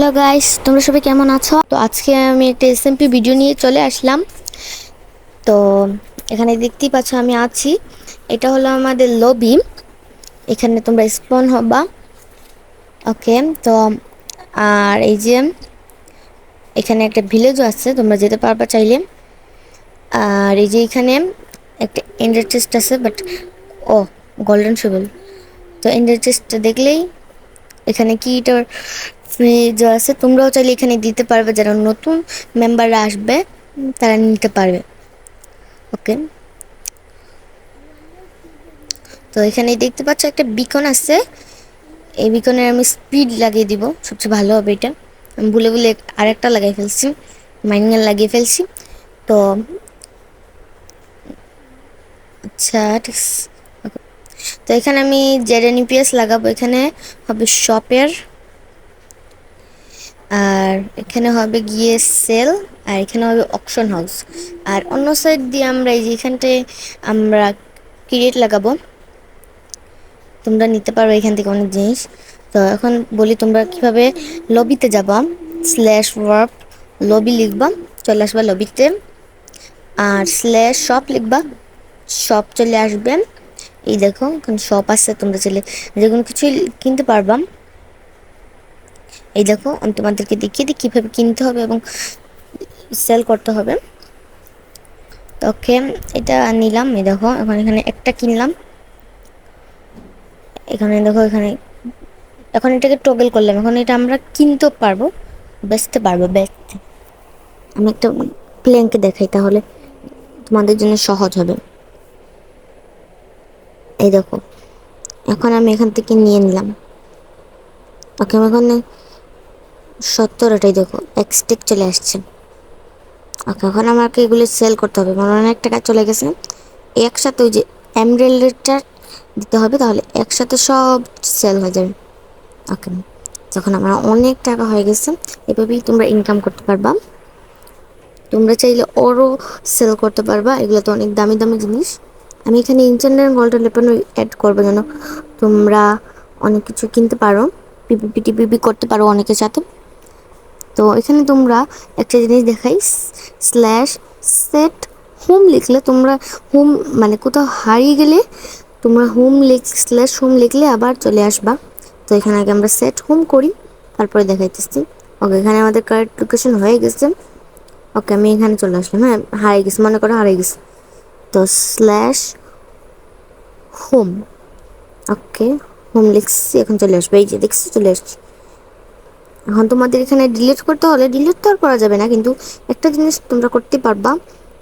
Hello guys, তোমরা সবাই কেমন আছো? তো আজকে আমি একটা এসএমপি ভিডিও নিয়ে চলে আসলাম। তো এখানে দেখতেই পাচ্ছ আমি আছি। এটা হলো আমাদের লবি। এখানে তোমরা স্পন হবা। ওকে, তো আর এই যে এখানে একটা ভিলেজও আছে, তোমরা যেতে পারবা চাইলে। আর এই যে এখানে একটা এন্ডার চেস্ট আছে, বাট ও গোল্ডেন শুবেল। তো এন্ডার চেস্টটা দেখলেই এখানে কিটার ফ্রি যা আছে তোমরাও চাইলে এখানে দিতে পারবে, যারা নতুন মেম্বাররা আসবে তারা নিতে পারবে। ওকে, তো এখানে দেখতে পাচ্ছ একটা বিকন আছে। এই বিকনের আমি স্পিড লাগিয়ে দিব, সবচেয়ে ভালো হবে এটা। আমি ভুলে ভুলে আরেকটা লাগাই ফেলছি, মাইনিং লাগিয়ে ফেলছি। তো আচ্ছা ঠিক আছে। তো এখানে আমি জেডএনইপিএস লাগাবো। এখানে হবে শপের, আর এখানে হবে গিয়ে সেল, আর এখানে হবে অকশন হাউস। আর অন্য সাইড দিয়ে আমরা এই যে এখানটায় আমরা ক্রিয়েট লাগাবো। তোমরা নিতে পারো এখান থেকে অনেক জিনিস। তো এখন বলি তোমরা কিভাবে লবিতে যাবা। স্ল্যাশ ওয়ার্প লবি লিখবা, চলে আসবা লবিতে। আর স্ল্যাশ শপ লিখবা, শপ চলে আসবে। এই দেখো এখানে শপ আছে, তোমরা চলে যে কোনো কিছুই কিনতে পারবা। এই দেখো আমি তোমাদেরকে দেখিয়ে দিই কীভাবে কিনতে হবে এবং সেল করতে হবে। ওকে, এটা নিলাম। এই দেখো এখন এখানে একটা কিনলাম। এখানে দেখো এখানে এখন এটাকে টগল করলাম। এখন এটা আমরা কিনতেও পারবো, বেচতে পারবো। বেচতে আমি একটা প্লেনকে দেখাই, তাহলে তোমাদের জন্য সহজ হবে। এই দেখো এখন আমি এখান থেকে নিয়ে নিলাম। ওকে, আমি এখানে 70টাই দেখো এক্সটেক চলে আসছে। ওকে, এখন আমাকে এগুলো সেল করতে হবে, আমার অনেক টাকা চলে গেছে। একসাথে ওই যে এমরেলটা দিতে হবে, তাহলে একসাথে সব সেল হয়ে যাবে। ওকে, যখন আমার অনেক টাকা হয়ে গেছে, এভাবেই তোমরা ইনকাম করতে পারবা। তোমরা চাইলে ওরও সেল করতে পারবা, এগুলো তো অনেক দামি দামি জিনিস। আমি এখানে ইনচেন্ডার গোল্ডেন লেপেনও অ্যাড করবো যেন তোমরা অনেক কিছু কিনতে পারো, পিপিপি টিপিপি করতে পারো অনেকের সাথে। তো এখানে তোমরা একটা জিনিস দেখাই, স্ল্যাশ সেট হোম লিখলে তোমরা হোম মানে কোথাও হারিয়ে গেলে তোমরা স্ল্যাশ হোম লিখলে আবার চলে আসবা। তো এখানে আগে আমরা সেট হোম করি, তারপরে দেখাইতেছি। ওকে, এখানে আমাদের কারেক্ট লোকেশন হয়ে গেছে। ওকে, আমি এখানে চলে আসলাম। হ্যাঁ, হারিয়ে গেছে, মনে করো হারিয়ে গেছে। তো স্ল্যাশ হোম, ওকে হোম লিখছি, এখন চলে আসবে। এই যে দেখছি চলে আসছি। এখন তোমাদের এখানে ডিলিট করতে হলে ডিলিট তো আর করা যাবে না, কিন্তু একটা জিনিস তোমরা করতে পারবা,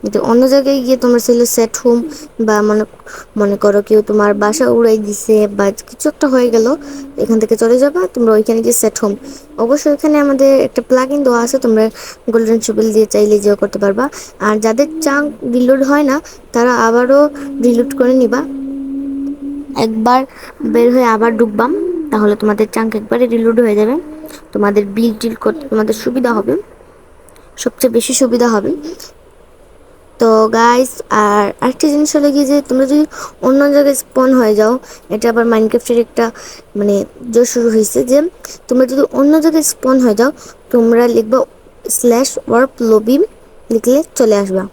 কিন্তু অন্য জায়গায় গিয়ে তোমার ছেলে সেট হোম বা মনে করো কেউ তোমার বাসা উড়াই দিছে বা কিছু একটা হয়ে গেল, এখান থেকে চলে যাবা তোমরা ওইখানে গিয়ে সেট হোম। অবশ্যই এখানে আমাদের একটা প্লাগইন দেওয়া আছে, তোমরা গোল্ডেন শুবেল দিয়ে চাইলে যেও করতে পারবা। আর যাদের চাঙ্ক রিলোড হয় না তারা আবারও রিলোড করে নিবা, একবার বের হয়ে আবার ঢুকবাম, তাহলে তোমাদের চাঙ্ক একবারে রিলোড হয়ে যাবে। তোমাদের বিল টিল করতে তোমাদের সুবিধা হবে, সবচেয়ে বেশি সুবিধা হবে। তো গাইস, আর আরেকটা জিনিস হলো কি, যে তোমরা যদি অন্য জায়গায় স্পন হয়ে যাও, এটা আবার মাইনক্রাফটের একটা মানে যে শুরু হয়েছে, যে তোমরা যদি অন্য জায়গায় স্পন হয়ে যাও, তোমরা লিখবা স্ল্যাশ ওয়ার্প লবি লিখলে চলে আসবা।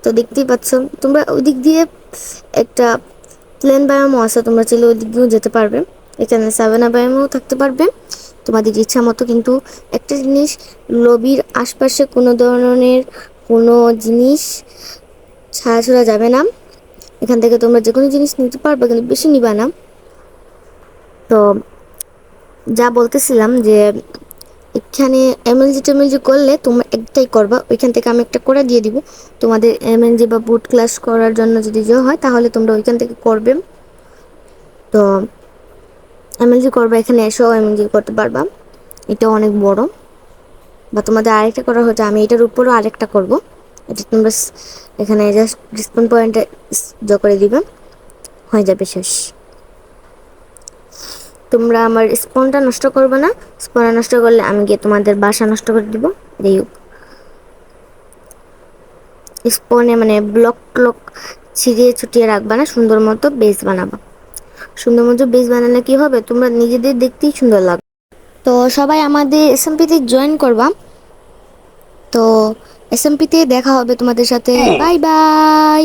তো দেখতেই পাচ্ছ তোমরা ওই দিক দিয়ে একটা প্লেন বায়োমও আছে, তোমরা চাইলে ওই দিক দিয়েও যেতে পারবে। এখানে সাভানা বায়োমও থাকতে পারবে তোমাদের ইচ্ছা মতো। কিন্তু একটা জিনিস, লবির আশপাশে কোনো ধরনের কোনো জিনিস ছাড়া যাবে না। এখান থেকে তোমরা যে কোনো জিনিস নিতে পারবে, কিন্তু বেশি নিবা না। তো যা বলতেছিলাম যে এখানে এমএলজি করলে তোমরা একটাই করবা, ওইখান থেকে আমি একটা করে দিয়ে দিব। তোমাদের এমএলজি বা বুট ক্লাস করার জন্য যদি যে হয়, তাহলে তোমরা ওইখান থেকে করবে। তো এমএলজি করবা, এখানে এসেও এমএলজি করতে পারবা, এটা অনেক বড়। বা তোমাদের আরেকটা করা হচ্ছে, আমি এটার উপরও আরেকটা করব। এটা তোমরা এখানে জাস্ট রিসপন পয়েন্টে করে দিবে, হয়ে যাবে শেষ। তোমরা আমার স্পনটা নষ্ট করবে না, স্পনটা নষ্ট করলে আমি গিয়ে তোমাদের বাসা নষ্ট করে দিব। এই স্পনে মানে ব্লক ট্লক ছিঁড়িয়ে ছুটিয়ে রাখবা না, সুন্দর মতো বেস বানাবা। সুন্দর মতো বেস বানালে কি হবে, তোমরা নিজেদের দেখতেই সুন্দর লাগবে। তো সবাই আমাদের এসএমপিতে জয়েন করবা। তো এসএমপিতে দেখা হবে তোমাদের সাথে। Bye bye.